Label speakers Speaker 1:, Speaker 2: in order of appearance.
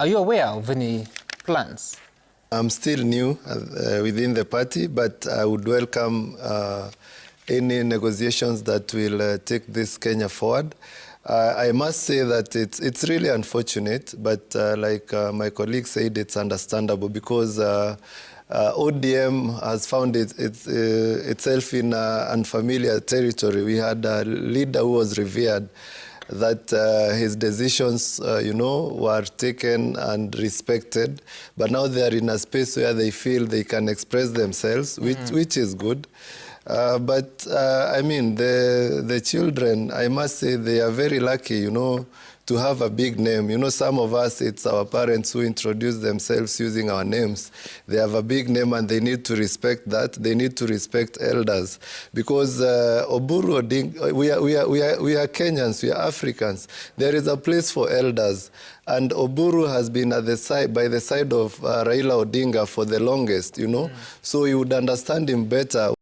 Speaker 1: Are you aware of any plans?
Speaker 2: I'm still new within the party, but I would welcome any negotiations that will take this Kenya forward. I must say that it's really unfortunate, but like my colleague said, it's understandable because ODM has found itself in unfamiliar territory. We had a leader who was revered, that his decisions, were taken and respected. But now they are in a space where they feel they can express themselves, which is good. But I mean, the children, I must say, they are very lucky, to have a big name. Some of us, it's our parents who introduce themselves using our names. They have a big name and they need to respect that. They need to respect elders. Because Oburu Odinga, we are Kenyans, we are Africans. There is a place for elders. And Oburu has been at the side, by the side of Raila Odinga for the longest, So you would understand him better.